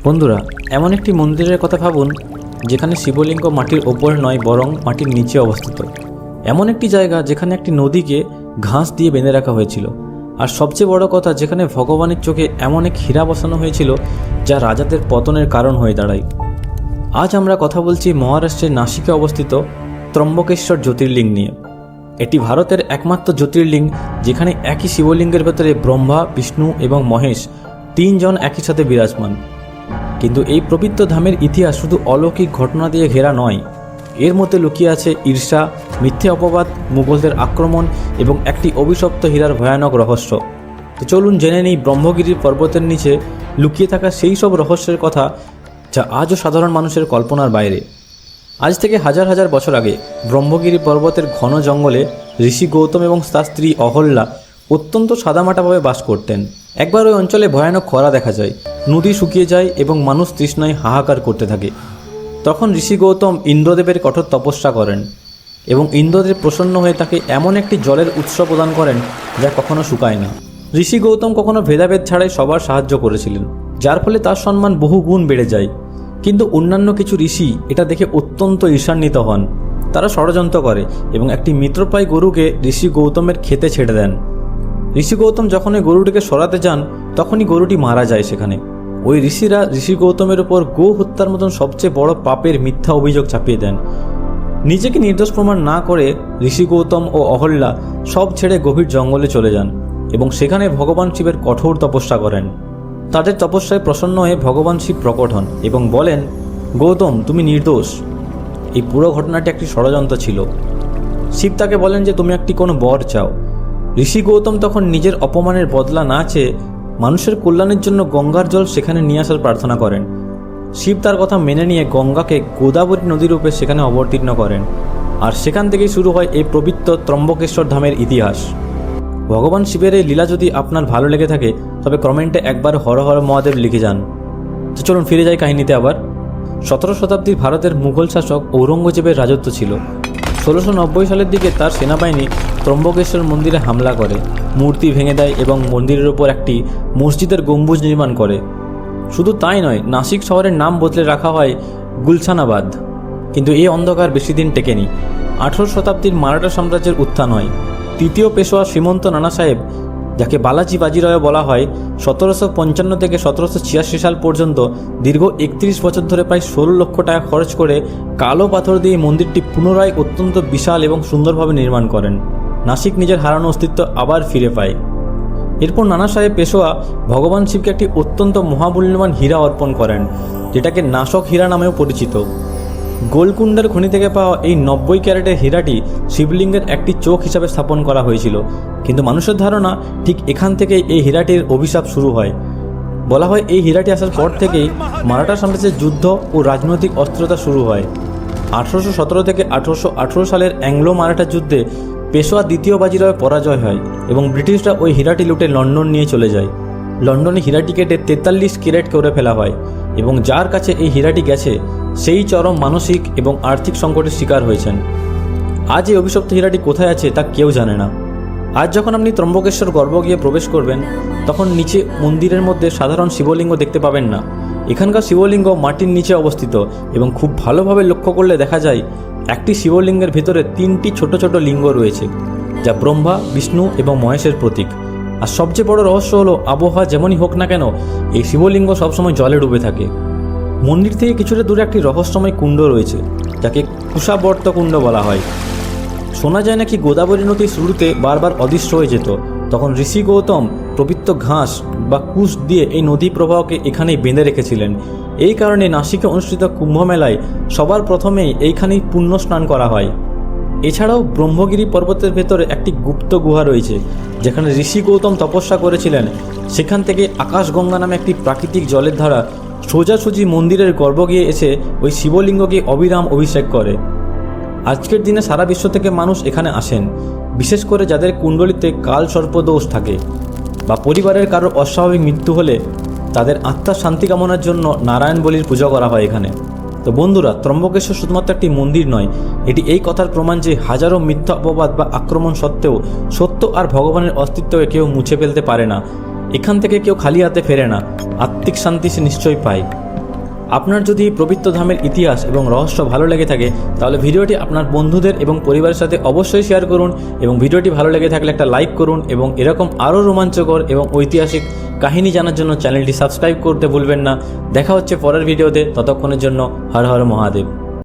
বন্ধুরা, এমন একটি মন্দিরের কথা ভাবুন যেখানে শিবলিঙ্গ মাটির ওপর নয় বরং মাটির নিচে অবস্থিত। এমন একটি জায়গা যেখানে একটি নদীকে ঘাস দিয়ে বেঁধে রাখা হয়েছিল, আর সবচেয়ে বড় কথা যেখানে ভগবানের চোখে এমন এক হীরা বসানো হয়েছিল যা রাজাদের পতনের কারণ হয়ে দাঁড়ায়। আজ আমরা কথা বলছি মহারাষ্ট্রের নাসিকে অবস্থিত ত্রম্বকেশ্বর জ্যোতির্লিঙ্গ নিয়ে। এটি ভারতের একমাত্র জ্যোতির্লিঙ্গ যেখানে একই শিবলিঙ্গের ভেতরে ব্রহ্মা, বিষ্ণু এবং মহেশ তিনজন একই সাথে বিরাজমান। কিন্তু এই পবিত্র ধামের ইতিহাস শুধু অলৌকিক ঘটনা দিয়ে ঘেরা নয়, এর মধ্যে লুকিয়ে আছে ঈর্ষা, মিথ্যে অপবাদ, মুঘলদের আক্রমণ এবং একটি অভিশপ্ত হীরার ভয়ানক রহস্য। তো চলুন জেনে নেই ব্রহ্মগিরি পর্বতের নিচে লুকিয়ে থাকা সেই সব রহস্যের কথা যা আজও সাধারণ মানুষের কল্পনার বাইরে। আজ থেকে হাজার হাজার বছর আগে ব্রহ্মগিরি পর্বতের ঘন জঙ্গলে ঋষি গৌতম এবং তার স্ত্রী অহল্যা অত্যন্ত সাদামাটাভাবে বাস করতেন। একবার ওই অঞ্চলে ভয়ানক খরা দেখা যায়, নদী শুকিয়ে যায় এবং মানুষ তৃষ্ণায় হাহাকার করতে থাকে। তখন ঋষি গৌতম ইন্দ্রদেবের কঠোর তপস্যা করেন এবং ইন্দ্রদেব প্রসন্ন হয়ে তাকে এমন একটি জলের উৎস প্রদান করেন যা কখনো শুকায় না। ঋষি গৌতম কখনো ভেদাভেদ ছাড়াই সবার সাহায্য করেছিলেন, যার ফলে তার সম্মান বহু গুণ বেড়ে যায়। কিন্তু অন্যান্য কিছু ঋষি এটা দেখে অত্যন্ত ঈর্ষান্বিত হন। তারা ষড়যন্ত্র করে এবং একটি মিত্রপ্রায় গরুকে ঋষি গৌতমের খেতে ছেড়ে দেন। ঋষি গৌতম যখন ওই গরুটিকে সরাতে যান তখনই গরুটি মারা যায়। সেখানে ওই ঋষিরা ঋষি গৌতমের উপর গো হত্যার মতন সবচেয়ে বড় পাপের মিথ্যা অভিযোগ চাপিয়ে দেন। নিজেকে নির্দোষ প্রমাণ না করে ঋষি গৌতম ও অহল্যা সব ছেড়ে গভীর জঙ্গলে চলে যান এবং সেখানে ভগবান শিবের কঠোর তপস্যা করেন। তাদের তপস্যায় প্রসন্ন হয়ে ভগবান শিব প্রকট হন এবং বলেন, গৌতম, তুমি নির্দোষ। এই পুরো ঘটনাটি একটি ষড়যন্ত্র ছিল। শিব তাকে বলেন যে তুমি একটি কোনো বর চাও। ঋষি গৌতম তখন নিজের অপমানের বদলা না চেয়ে মানুষের কল্যাণের জন্য গঙ্গার জল সেখানে নিয়ে আসার প্রার্থনা করেন। শিব তার কথা মেনে নিয়ে গঙ্গাকে গোদাবরী নদীরূপে সেখানে অবতীর্ণ করেন, আর সেখান থেকেই শুরু হয় এই পবিত্র ত্রম্বকেশ্বর ধামের ইতিহাস। ভগবান শিবের এই লীলা যদি আপনার ভালো লেগে থাকে তবে কমেন্টে একবার হর হর মহাদেব লিখে যান। তো চলুন ফিরে যাই কাহিনীতে আবার। 17 শতাব্দীর ভারতের মুঘল শাসক ঔরঙ্গজেবের রাজত্ব ছিল। 1690 সালের দিকে তার সেনাবাহিনী ত্রম্বকেশ্বর মন্দিরে হামলা করে, মূর্তি ভেঙে দেয় এবং মন্দিরের উপর একটি মসজিদের গম্বুজ নির্মাণ করে। শুধু তাই নয়, নাসিক শহরের নাম বদলে রাখা হয় গুলশানাবাদ। কিন্তু এই অন্ধকার বেশি দিন টেকেনি। 18 শতাব্দীর মারাঠা সাম্রাজ্যের উত্থান হয়। তৃতীয় পেশোয়া শ্রীমন্ত নানা সাহেব, যাকে বালাজি বাজিরাও বলা হয়, 1755 থেকে 1786 সাল পর্যন্ত দীর্ঘ 31 বছর ধরে প্রায় 16 লক্ষ টাকা খরচ করে কালো পাথর দিয়ে মন্দিরটি পুনরায় অত্যন্ত বিশাল এবং সুন্দরভাবে নির্মাণ করেন। নাসিক নিজের হারানো অস্তিত্ব আবার ফিরে পায়। এরপর নানা সাহেব পেশোয়া ভগবান শিবকে একটি অত্যন্ত মহামূল্যবান হীরা অর্পণ করেন, যেটাকে নাশক হীরা নামেও পরিচিত। গোলকুন্ডের খনি থেকে পাওয়া এই 90 ক্যারেটের হীরাটি শিবলিঙ্গের একটি চোখ হিসাবে স্থাপন করা হয়েছিল। কিন্তু মানুষের ধারণা ঠিক এখান থেকেই এই হীরাটির অভিশাপ শুরু হয়। বলা হয় এই হীরাটি আসার পর থেকেই মারাঠা সাম্রাজ্যের যুদ্ধ ও রাজনৈতিক অস্থিরতা শুরু হয়। 1817 থেকে 1818 সালের অ্যাংলো মারাঠা যুদ্ধে পেশোয়া দ্বিতীয় বাজিরাওয়ের পরাজয় হয় এবং ব্রিটিশরা ওই হীরাটি লুটে লন্ডন নিয়ে চলে যায়। লন্ডনে হীরাটি কেটে 43 ক্যারেট করে ফেলা হয় এবং যার কাছে এই হীরাটি গেছে সেই চরম মানসিক এবং আর্থিক সংকটের শিকার হয়েছেন। আজ এই অভিশপ্ত হীরাটি কোথায় আছে তা কেউ জানে না। আজ যখন আপনি ত্রম্বকেশ্বর গর্ভ গিয়ে প্রবেশ করবেন তখন নিচে মন্দিরের মধ্যে সাধারণ শিবলিঙ্গ দেখতে পাবেন না। এখানকার শিবলিঙ্গ মাটির নিচে অবস্থিত এবং খুব ভালোভাবে লক্ষ্য করলে দেখা যায় একটি শিবলিঙ্গের ভিতরে 3টি ছোট ছোট লিঙ্গ রয়েছে, যা ব্রহ্মা, বিষ্ণু এবং মহেশের প্রতীক। আর সবচেয়ে বড় রহস্য হলো আবহাওয়া যেমনই হোক না কেন এই শিবলিঙ্গ সবসময় জলে ডুবে থাকে। মন্দির থেকে কিছুটা দূরে একটি রহস্যময় কুণ্ড রয়েছে, যাকে কুশাবর্ত কুণ্ড বলা হয়। শোনা যায় নাকি গোদাবরী নদীর শুরুতে বারবার অদৃশ্য হয়ে যেত, তখন ঋষি গৌতম পবিত্র ঘাস বা কুশ দিয়ে এই নদী প্রবাহকে এখানেই বেঁধে রেখেছিলেন। এই কারণে নাসিকে অনুষ্ঠিত কুম্ভ মেলায় সবার প্রথমেই এইখানেই পুণ্য স্নান করা হয়। এছাড়াও ব্রহ্মগিরি পর্বতের ভেতরে একটি গুপ্ত গুহা রয়েছে, যেখানে ঋষি গৌতম তপস্যা করেছিলেন। সেখান থেকে আকাশগঙ্গা নামে একটি প্রাকৃতিক জলের ধারা সোজাসুজি মন্দিরের গর্ভ গিয়ে এসে ওই শিবলিঙ্গকে অবিরাম অভিষেক করে। আজকের দিনে সারা বিশ্ব থেকে মানুষ এখানে আসেন, বিশেষ করে যাদের কুণ্ডলিতে কাল সর্পদোষ থাকে বা পরিবারের কারোর অস্বাভাবিক মৃত্যু হলে তাদের আত্মার শান্তি কামনার জন্য নারায়ণ বলির পূজা করা হয় এখানে। তো বন্ধুরা, ত্রম্বকেশ্বর শুধুমাত্র একটি মন্দির নয়, এটি এই কথার প্রমাণ যে হাজারো মিথ্যা অপবাদ বা আক্রমণ সত্ত্বেও সত্য আর ভগবানের অস্তিত্বকে কেউ মুছে ফেলতে পারে না। এখান থেকে কেউ খালি হাতে ফেরে না, আত্মিক শান্তি সে নিশ্চয়ই পায়। আপনার যদি এই পবিত্র ধামের ইতিহাস এবং রহস্য ভালো লেগে থাকে তাহলে ভিডিওটি আপনার বন্ধুদের এবং পরিবারের সাথে অবশ্যই শেয়ার করুন, এবং ভিডিওটি ভালো লেগে থাকলে একটা লাইক করুন, এবং এরকম আরও রোমাঞ্চকর এবং ঐতিহাসিক কাহিনী জানার জন্য চ্যানেলটি সাবস্ক্রাইব করতে ভুলবেন না। দেখা হচ্ছে পরের ভিডিওতে, ততক্ষণের জন্য হর হর মহাদেব।